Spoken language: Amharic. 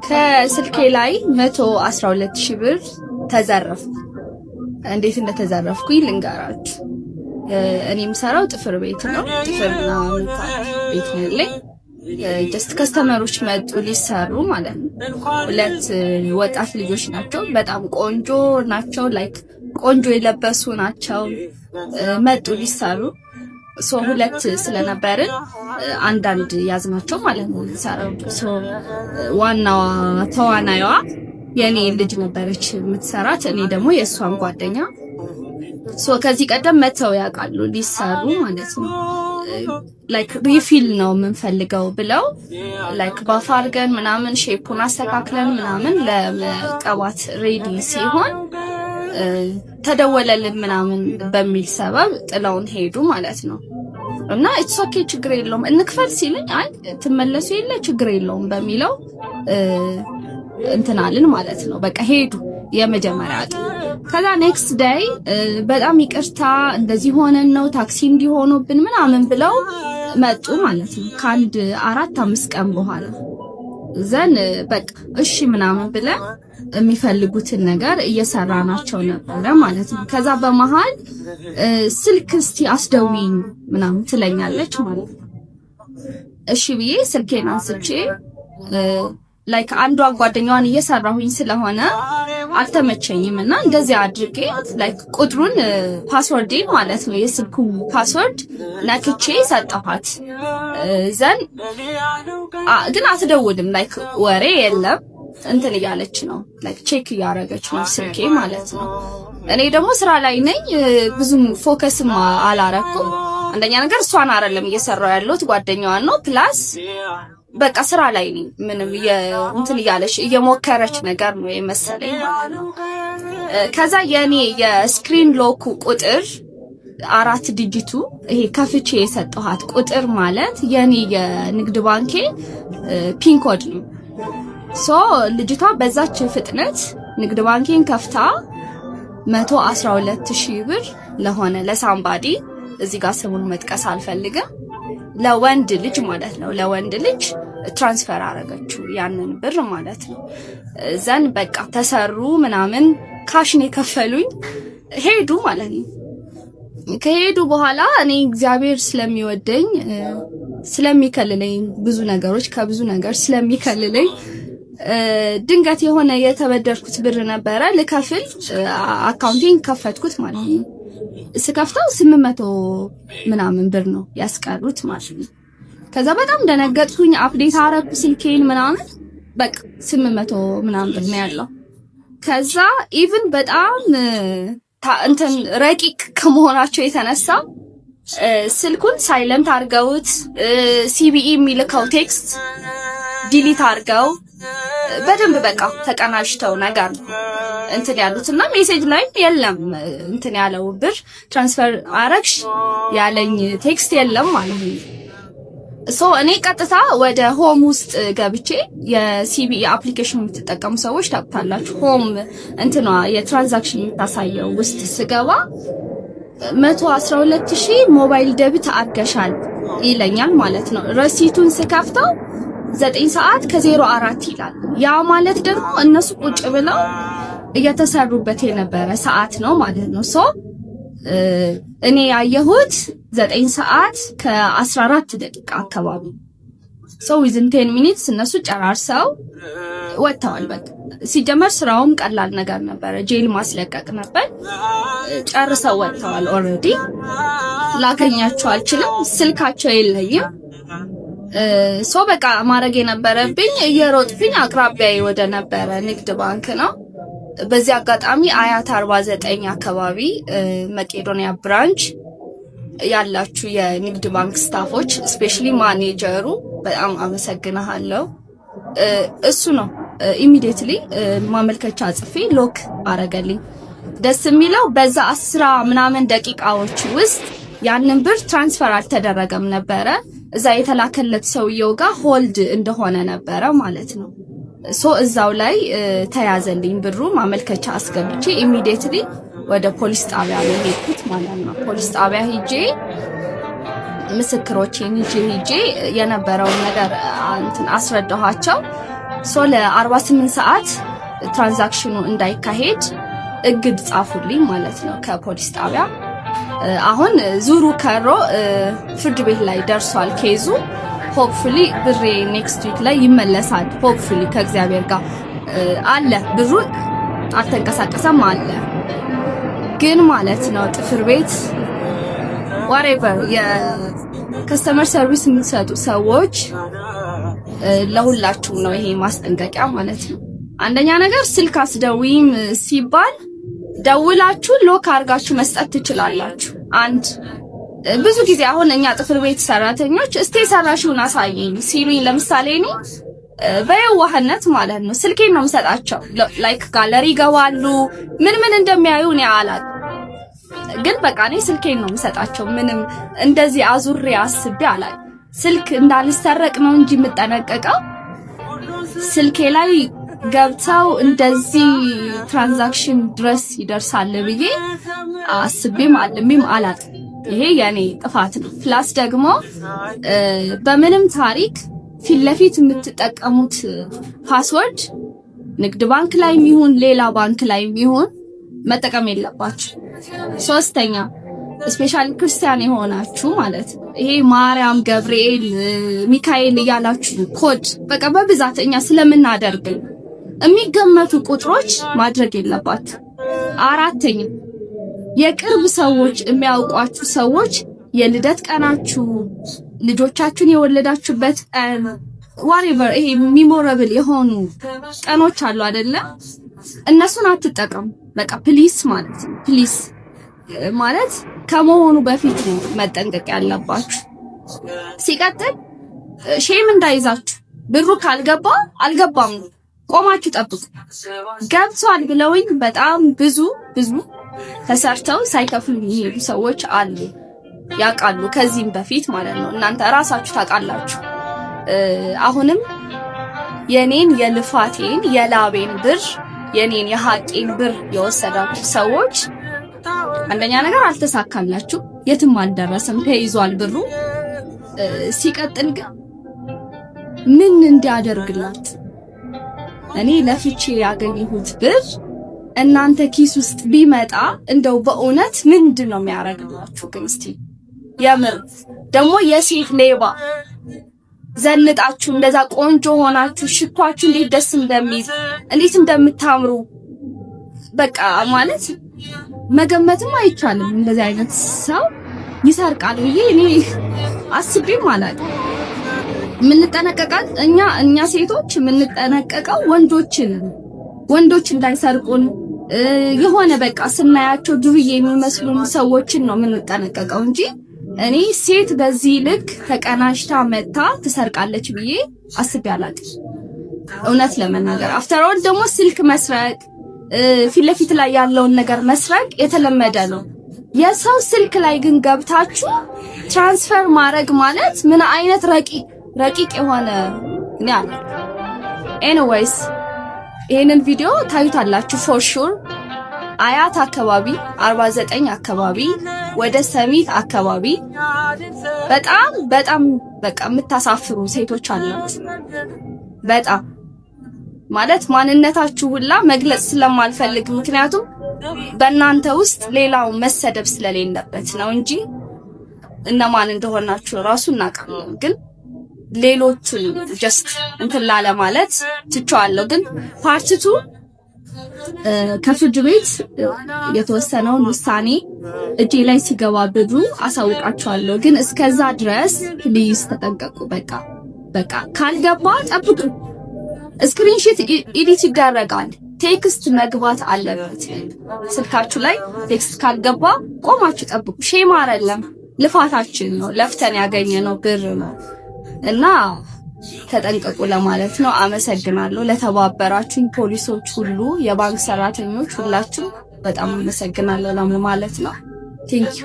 ከስልኬ ላይ 112,000 ብር ተዘረፍኩ። እንዴት እንደተዘረፍኩኝ ልንገራችሁ። እኔ የምሰራው ጥፍር ቤት ነው። ጥፍርና ቤት ነው ያለኝ። ጀስት ከስተመሮች መጡ ሊሰሩ ማለት ነው። ሁለት ወጣት ልጆች ናቸው። በጣም ቆንጆ ናቸው። ላይክ ቆንጆ የለበሱ ናቸው። መጡ ሊሰሩ ሁለት ስለነበርን አንዳንድ ያዝናቸው ማለት ነው ሊሰራው። ዋናዋ ተዋናይዋ የኔ ልጅ ነበረች የምትሰራት፣ እኔ ደግሞ የእሷን ጓደኛ። ከዚህ ቀደም መተው ያውቃሉ ሊሰሩ ማለት ነው። ላይክ ሪፊል ነው የምንፈልገው ብለው ላይክ ባፋርገን ምናምን ሼፑን አስተካክለን ምናምን ለመቀባት ሬዲ ሲሆን ተደወለልን ምናምን በሚል ሰበብ ጥለውን ሄዱ ማለት ነው። እና ኢትስ ኦኬ ችግር የለውም እንክፈል ሲልኝ አይ ትመለሱ የለ ችግር የለውም በሚለው እንትናልን ማለት ነው። በቃ ሄዱ የመጀመሪያ አጥ ከዛ ኔክስት ዴይ በጣም ይቅርታ እንደዚህ ሆነን ነው ታክሲ እንዲሆኑብን ምናምን ብለው መጡ ማለት ነው። ከአንድ 4-5 ቀን በኋላ ዘን በቃ እሺ ምናምን ብለን የሚፈልጉትን ነገር እየሰራናቸው ነበር ማለት ነው። ከዛ በመሃል ስልክ እስቲ አስደውይኝ ምናምን ትለኛለች ማለት ነው። እሺ ብዬ ስልኬን አንስቼ ላይክ አንዷ ጓደኛዋን እየሰራሁኝ ስለሆነ አልተመቸኝም እና እንደዚህ አድርጌ ላይክ ቁጥሩን ፓስወርዴን ማለት ነው የስልኩ ፓስወርድ ነክቼ ሰጠኋት። ዘን ግን አትደውልም፣ ላይክ ወሬ የለም እንትን እያለች ነው፣ ላይክ ቼክ እያደረገች ነው ስልኬ ማለት ነው። እኔ ደግሞ ስራ ላይ ነኝ፣ ብዙም ፎከስም አላረኩም። አንደኛ ነገር እሷን አይደለም እየሰራው ያለሁት ጓደኛዋን ነው። ፕላስ በቃ ስራ ላይ ነኝ። ምንም እንትን እያለች እየሞከረች ነገር ነው የመሰለኝ ማለት ነው። ከዛ የኔ የስክሪን ሎኩ ቁጥር 4 ዲጂቱ ይሄ ከፍቼ የሰጠኋት ቁጥር ማለት የኔ የንግድ ባንኬ ፒን ኮድ ነው። ልጅቷ በዛች ፍጥነት ንግድ ባንኬን ከፍታ 112,000 ብር ለሆነ ለሳምባዲ እዚህ ጋር ስሙን መጥቀስ አልፈልግም፣ ለወንድ ልጅ ማለት ነው፣ ለወንድ ልጅ ትራንስፈር አረገችው ያንን ብር ማለት ነው። ዘን በቃ ተሰሩ ምናምን ካሽን የከፈሉኝ ሄዱ ማለት ነው። ከሄዱ በኋላ እኔ እግዚአብሔር ስለሚወደኝ ስለሚከልለኝ ብዙ ነገሮች ከብዙ ነገር ስለሚከልለኝ ድንገት የሆነ የተበደርኩት ብር ነበረ ልከፍል አካውንቲንግ ከፈትኩት ማለት ነው። ስከፍተው 800 ምናምን ብር ነው ያስቀሩት ማለት ነው። ከዛ በጣም ደነገጥኩኝ። አፕዴት አረኩ ስልኬን ምናምን በቃ 800 ምናምን ብር ነው ያለው። ከዛ ኢቭን በጣም እንትን ረቂቅ ከመሆናቸው የተነሳ ስልኩን ሳይለንት አርገውት ሲቢኢ የሚልከው ቴክስት ዲሊት አርገው በደንብ በቃ ተቀናጅተው ነገር እንትን ያሉትና ሜሴጅ ላይ የለም እንትን ያለው ብር ትራንስፈር አረክሽ ያለኝ ቴክስት የለም ማለት ነው። እኔ ቀጥታ ወደ ሆም ውስጥ ገብቼ የሲቢኢ አፕሊኬሽን የምትጠቀሙ ሰዎች ታውቃላችሁ። ሆም እንትኗ የትራንዛክሽን የምታሳየው ውስጥ ስገባ 112,000 ሞባይል ደብት አድርገሻል ይለኛል ማለት ነው። ረሲቱን ስከፍተው 9 ሰዓት ከ04 ይላል። ያ ማለት ደግሞ እነሱ ቁጭ ብለው እየተሰሩበት የነበረ ሰዓት ነው ማለት ነው። እኔ ያየሁት 9 ሰዓት ከ14 ደቂቃ አካባቢ within 10 minutes እነሱ ጨራርሰው ወጥተዋል። በቃ ሲጀመር ስራውም ቀላል ነገር ነበር፣ ጄል ማስለቀቅ ነበር። ጨርሰው ወጥተዋል ኦሬዲ። ላገኛቸው አልችልም፣ ስልካቸው የለኝም። በቃ ማድረግ የነበረብኝ እየሮጥኩኝ አቅራቢያዬ ወደ ነበረ ንግድ ባንክ ነው። በዚህ አጋጣሚ አያት 49 አካባቢ መቄዶንያ ብራንች ያላችሁ የንግድ ባንክ ስታፎች ስፔሻሊ ማኔጀሩ በጣም አመሰግናለሁ። እሱ ነው ኢሚዲየትሊ ማመልከቻ ጽፌ ሎክ አረገልኝ። ደስ የሚለው በዛ 10 ምናምን ደቂቃዎች ውስጥ ያንን ብር ትራንስፈር አልተደረገም ነበረ። እዛ የተላከለት ሰውየው ጋር ሆልድ እንደሆነ ነበረ ማለት ነው። እዛው ላይ ተያዘልኝ ብሩ። ማመልከቻ አስገብቼ ኢሚዲየትሊ ወደ ፖሊስ ጣቢያ ነው የሄድኩት ማለት ነው። ፖሊስ ጣቢያ ሄጄ ምስክሮቼን ሄጄ የነበረውን ነገር እንትን አስረዳኋቸው። ለ48 ሰዓት ትራንዛክሽኑ እንዳይካሄድ እግድ ጻፉልኝ ማለት ነው ከፖሊስ ጣቢያ። አሁን ዙሩ ከሮ ፍርድ ቤት ላይ ደርሷል ኬዙ። ሆፕፉሊ ብሬ ኔክስት ዊክ ላይ ይመለሳል። ሆፕፉሊ ከእግዚአብሔር ጋር አለ፣ ብሩ አልተንቀሳቀሰም አለ። ግን ማለት ነው ጥፍር ቤት whatever የከስተመር ሰርቪስ የምትሰጡ ሰዎች ለሁላችሁም ነው ይሄ ማስጠንቀቂያ ማለት ነው። አንደኛ ነገር ስልክ አስደውይም ሲባል ደውላችሁ ሎክ አድርጋችሁ መስጠት ትችላላችሁ። አንድ ብዙ ጊዜ አሁን እኛ ጥፍር ቤት ሰራተኞች እስቲ ሰራሽውን አሳየኝ ሲሉኝ ለምሳሌ እኔ በየዋህነት ማለት ነው ስልኬን ነው የምሰጣቸው። ላይክ ጋለሪ ይገባሉ ምን እንደሚያዩ እኔ አላውቅም፣ ግን በቃ እኔ ስልኬን ነው የምሰጣቸው። ምንም እንደዚህ አዙሬ አስቤ አላውቅም። ስልክ እንዳልሰረቅ ነው እንጂ የምጠነቀቀው ስልኬ ላይ ገብተው እንደዚህ ትራንዛክሽን ድረስ ይደርሳል ብዬ አስቤም አልሜም አላውቅም። ይሄ የኔ ጥፋት ነው። ፕላስ ደግሞ በምንም ታሪክ ፊት ለፊት የምትጠቀሙት ፓስወርድ ንግድ ባንክ ላይ ይሁን ሌላ ባንክ ላይ ይሁን መጠቀም የለባችሁ። ሶስተኛ ስፔሻሊ ክርስቲያን የሆናችሁ ማለት ነው ይሄ ማርያም፣ ገብርኤል፣ ሚካኤል እያላችሁ ኮድ በቃ በብዛት እኛ ስለምናደርግ የሚገመቱ ቁጥሮች ማድረግ የለባችሁ። አራተኛ የቅርብ ሰዎች የሚያውቋችሁ ሰዎች የልደት ቀናችሁ፣ ልጆቻችሁን የወለዳችሁበት ቀን whatever ይሄ ሚሞራብል የሆኑ ቀኖች አሉ አይደለ? እነሱን አትጠቀሙ። በቃ ፕሊስ ማለት ከመሆኑ በፊት ነው መጠንቀቅ ያለባችሁ። ሲቀጥል ሼም እንዳይዛችሁ ብሩ ካልገባ አልገባም ቆማችሁ ጠብቁ። ገብቷል ብለውኝ በጣም ብዙ ተሰርተው ሳይከፍሉ የሚሄዱ ሰዎች አሉ፣ ያውቃሉ ከዚህም በፊት ማለት ነው። እናንተ ራሳችሁ ታውቃላችሁ። አሁንም የኔን የልፋቴን የላቤን ብር የኔን የሐቄን ብር የወሰዳችሁ ሰዎች አንደኛ ነገር አልተሳካላችሁ፣ የትም አልደረሰም፣ ተይዟል ብሩ። ሲቀጥል ግን ምን እንዲያደርግላችሁ እኔ ለፍቼ ያገኘሁት ብር እናንተ ኪስ ውስጥ ቢመጣ እንደው በእውነት ምንድነው የሚያረጋግላችሁ? ግን እስቲ የምር ደግሞ የሴት ሌባ ዘንጣችሁ እንደዛ ቆንጆ ሆናችሁ ሽቷችሁ እንዴት ደስ እንደሚል እንዴት እንደምታምሩ በቃ ማለት መገመትም አይቻልም። እንደዚህ አይነት ሰው ይሰርቃል ብዬ እኔ አስቤም አላውቅም። እኛ ሴቶች የምንጠነቀቀው ወንዶች እንዳይሰርቁን የሆነ በቃ ስናያቸው ዱርዬ የሚመስሉን ሰዎችን ነው የምንጠነቀቀው እንጂ እኔ ሴት በዚህ ልክ ተቀናሽታ መታ ትሰርቃለች ብዬ አስቤ አላውቅም። እውነት ለመናገር አፍተር ኦል ደግሞ ስልክ መስረቅ ፊት ለፊት ላይ ያለውን ነገር መስረቅ የተለመደ ነው። የሰው ስልክ ላይ ግን ገብታችሁ ትራንስፈር ማድረግ ማለት ምን አይነት ረቂቅ የሆነ እኔ አለ። ኤኒዌይስ ይሄንን ቪዲዮ ታዩታላችሁ ፎር ሹር። አያት አካባቢ 49 አካባቢ ወደ ሰሚት አካባቢ በጣም በቃ የምታሳፍሩ ሴቶች አላችሁ። በጣም ማለት ማንነታችሁ ሁላ መግለጽ ስለማልፈልግ ምክንያቱም በእናንተ ውስጥ ሌላው መሰደብ ስለሌለበት ነው እንጂ እነማን እንደሆናችሁ ራሱ እናውቃለን። ግን ሌሎቹን ጀስት እንትን ላለ ማለት ትቻለሁ። ግን ፓርት 2 ከፍርድ ቤት የተወሰነውን ውሳኔ እጄ ላይ ሲገባ ብሩ አሳውቃችኋለሁ። ግን እስከዛ ድረስ ፕሊዝ ተጠንቀቁ። በቃ ካልገባ ጠብቁ። ስክሪንሾት ኤዲት ይደረጋል። ቴክስት መግባት አለበት ስልካችሁ ላይ። ቴክስት ካልገባ ቆማችሁ ጠብቁ። ሼም አይደለም፣ ልፋታችን ነው፣ ለፍተን ያገኘነው ብር ነው እና ተጠንቀቁ ለማለት ነው። አመሰግናለሁ ለተባበራችሁኝ ፖሊሶች ሁሉ፣ የባንክ ሰራተኞች ሁላችሁ በጣም አመሰግናለሁ ለማለት ነው። ቴንክ ዩ